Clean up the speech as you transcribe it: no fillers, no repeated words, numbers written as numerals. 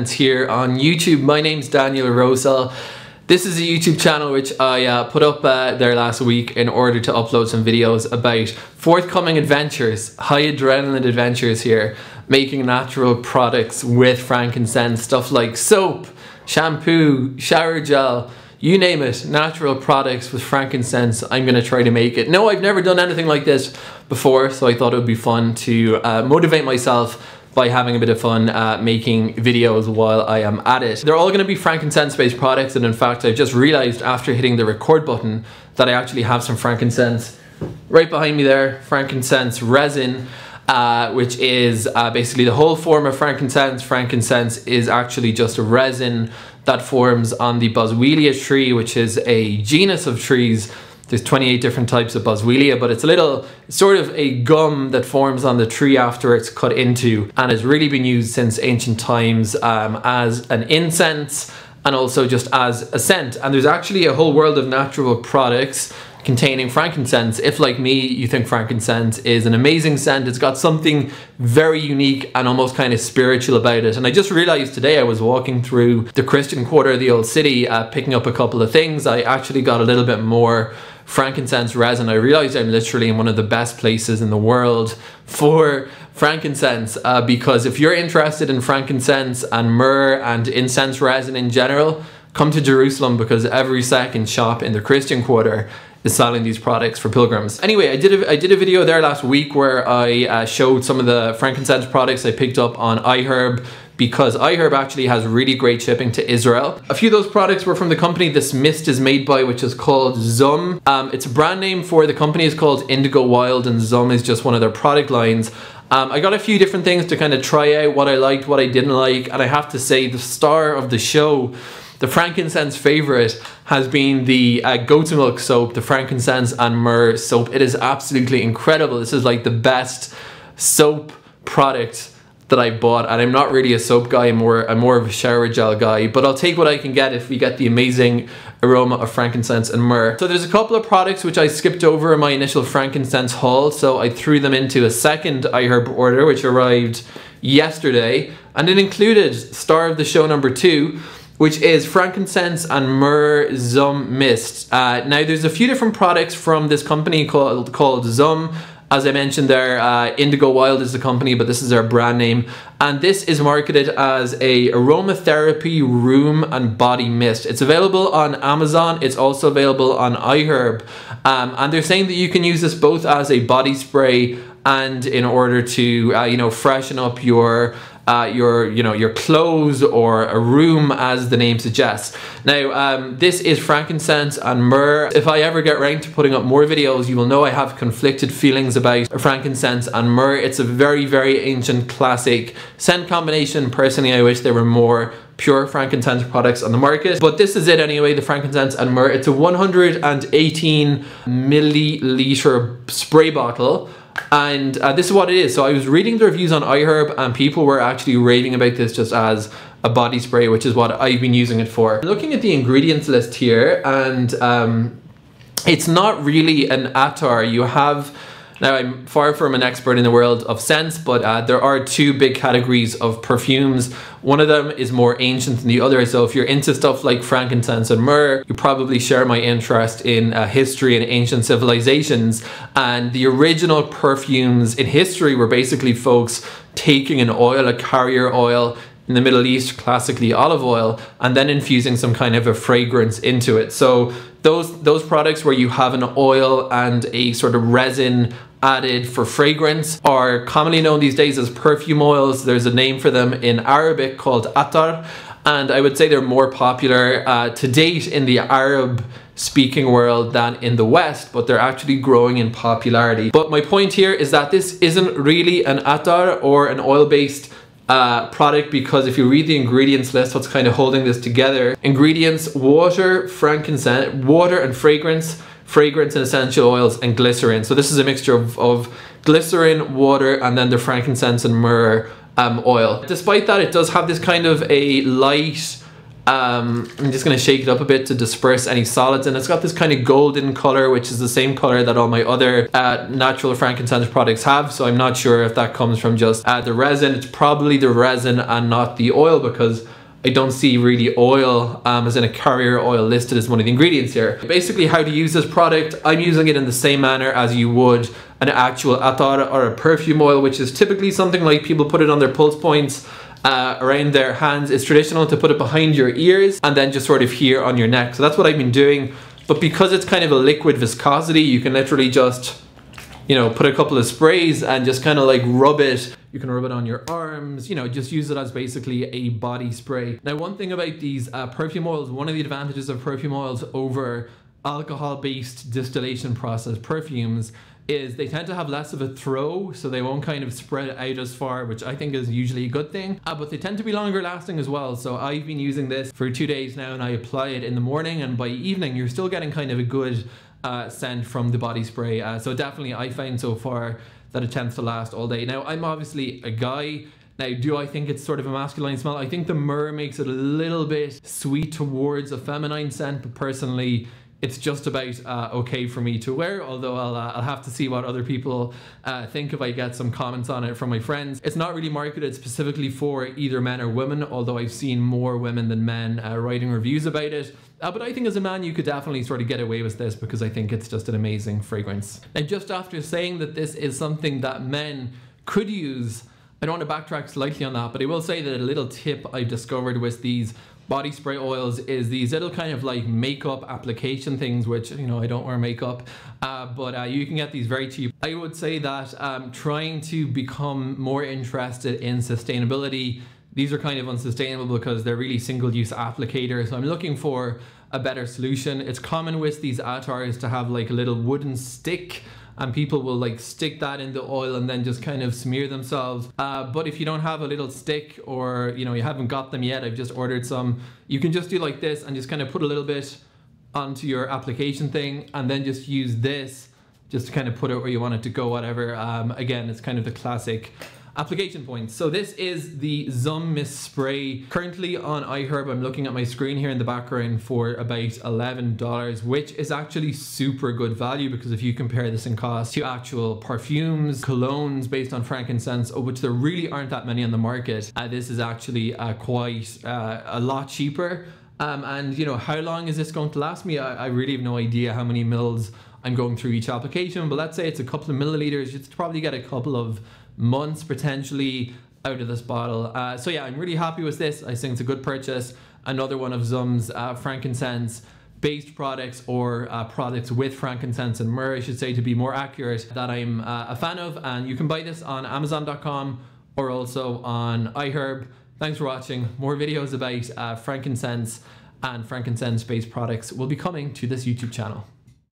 Here on YouTube. My name's Daniel Rosehill. This is a YouTube channel which I put up there last week in order to upload some videos about forthcoming adventures, high adrenaline adventures here, making natural products with frankincense, stuff like soap, shampoo, shower gel, you name it, natural products with frankincense. I'm gonna try to make it. No, I've never done anything like this before, so I thought it would be fun to motivate myself by having a bit of fun making videos while I am at it. They're all gonna be frankincense-based products, and in fact, I just realized after hitting the record button that I actually have some frankincense right behind me there, frankincense resin, which is basically the whole form of frankincense. Frankincense is actually just a resin that forms on the boswellia tree, which is a genus of trees. There's 28 different types of boswellia, but it's a little sort of a gum that forms on the tree after it's cut into, and has really been used since ancient times as an incense and also just as a scent. And there's actually a whole world of natural products containing frankincense. If, like me, you think frankincense is an amazing scent, it's got something very unique and almost kind of spiritual about it. And I just realized today I was walking through the Christian quarter of the old city picking up a couple of things. I actually got a little bit more frankincense resin. I realized I'm literally in one of the best places in the world for frankincense because if you're interested in frankincense and myrrh and incense resin in general, come to Jerusalem, because every second shop in the Christian quarter is selling these products for pilgrims. Anyway, I did a video there last week where I showed some of the frankincense products I picked up on iHerb, because iHerb actually has really great shipping to Israel. A few of those products were from the company this mist is made by, which is called Zum. It's a brand name for the company is called Indigo Wild, and Zum is just one of their product lines. I got a few different things to kind of try out, what I liked, what I didn't like, and I have to say the star of the show, the frankincense favorite, has been the goat's milk soap, the frankincense and myrrh soap. It is absolutely incredible. This is like the best soap product that I bought, and I'm not really a soap guy, I'm more of a shower gel guy, but I'll take what I can get if we get the amazing aroma of frankincense and myrrh. So there's a couple of products which I skipped over in my initial frankincense haul, so I threw them into a second iHerb order which arrived yesterday, and it included star of the show number 2, which is frankincense and myrrh Zum Mist. Now there's a few different products from this company called Zum. As I mentioned there, Indigo Wild is the company, but this is their brand name. And this is marketed as a aromatherapy room and body mist. It's available on Amazon. It's also available on iHerb. And they're saying that you can use this both as a body spray and in order to, you know, freshen up your clothes or a room, as the name suggests. Now, this is frankincense and myrrh. If I ever get around to putting up more videos, you will know I have conflicted feelings about frankincense and myrrh. It's a very, very ancient classic scent combination. Personally, I wish there were more pure frankincense products on the market, but this is it anyway, the frankincense and myrrh. It's a 118 milliliter spray bottle, and this is what it is. So I was reading the reviews on iHerb, and people were actually raving about this just as a body spray, which is what I've been using it for. Looking at the ingredients list here, and it's not really an attar. You have, now I'm far from an expert in the world of scents, but there are two big categories of perfumes. One of them is more ancient than the other, so if you're into stuff like frankincense and myrrh, you probably share my interest in history and ancient civilizations. And the original perfumes in history were basically folks taking an oil, a carrier oil, in the Middle East, classically olive oil, and then infusing some kind of a fragrance into it. So those products where you have an oil and a sort of resin added for fragrance are commonly known these days as perfume oils. There's a name for them in Arabic called attar, and I would say they're more popular to date in the Arab speaking world than in the West, but they're actually growing in popularity. But my point here is that this isn't really an attar or an oil-based product, because if you read the ingredients list, what's kind of holding this together: ingredients, water, frankincense, water and fragrance and essential oils, and glycerin. So this is a mixture of glycerin, water, and then the frankincense and myrrh oil. Despite that, it does have this kind of a light I'm just going to shake it up a bit to disperse any solids, and it's got this kind of golden color, which is the same color that all my other natural frankincense products have. So I'm not sure if that comes from just the resin. It's probably the resin and not the oil, because I don't see really oil as in a carrier oil listed as one of the ingredients here. Basically, how to use this product, I'm using it in the same manner as you would an actual attar or a perfume oil, which is typically something like people put it on their pulse points around their hands. It's traditional to put it behind your ears and then just sort of here on your neck. So that's what I've been doing. But because it's kind of a liquid viscosity, you can literally just, you know, put a couple of sprays and just kind of like rub it. You can rub it on your arms, you know, just use it as basically a body spray. Now, one thing about these perfume oils, one of the advantages of perfume oils over alcohol-based distillation process perfumes is they tend to have less of a throw, so they won't kind of spread out as far, which I think is usually a good thing. But they tend to be longer lasting as well. So I've been using this for 2 days now, and I apply it in the morning, and by evening you're still getting kind of a good scent from the body spray. So definitely I find so far that it tends to last all day. Now, I'm obviously a guy. Now, do I think it's sort of a masculine smell? I think the myrrh makes it a little bit sweet towards a feminine scent, but personally it's just about okay for me to wear, although I'll have to see what other people think if I get some comments on it from my friends. It's not really marketed specifically for either men or women, although I've seen more women than men writing reviews about it. But I think as a man you could definitely sort of get away with this, because I think it's just an amazing fragrance. Now, just after saying that this is something that men could use, I don't want to backtrack slightly on that, but I will say that a little tip I've discovered with these body spray oils is these little kind of like makeup application things, which, you know, I don't wear makeup, but you can get these very cheap. I would say that trying to become more interested in sustainability, these are kind of unsustainable because they're really single-use applicators. So I'm looking for a better solution. It's common with these attars to have like a little wooden stick, and people will like stick that in the oil and then just kind of smear themselves. But if you don't have a little stick, or you know, you haven't got them yet, I've just ordered some, you can just do like this and just kind of put a little bit onto your application thing, and then just use this just to kind of put it where you want it to go, whatever. Again, it's kind of the classic application points. So this is the Zum Mist spray, currently on iHerb. I'm looking at my screen here in the background for about $11, which is actually super good value, because if you compare this in cost to actual perfumes, colognes based on frankincense, of which there really aren't that many on the market, this is actually quite a lot cheaper. And you know, how long is this going to last me? I really have no idea how many mils I'm going through each application, but let's say it's a couple of milliliters, you'd probably get a couple of months potentially out of this bottle. So yeah, I'm really happy with this. I think it's a good purchase. Another one of Zum's frankincense based products, or products with frankincense and myrrh, I should say, to be more accurate, that I'm a fan of. And you can buy this on Amazon.com or also on iHerb. Thanks for watching. More videos about frankincense and frankincense based products will be coming to this YouTube channel.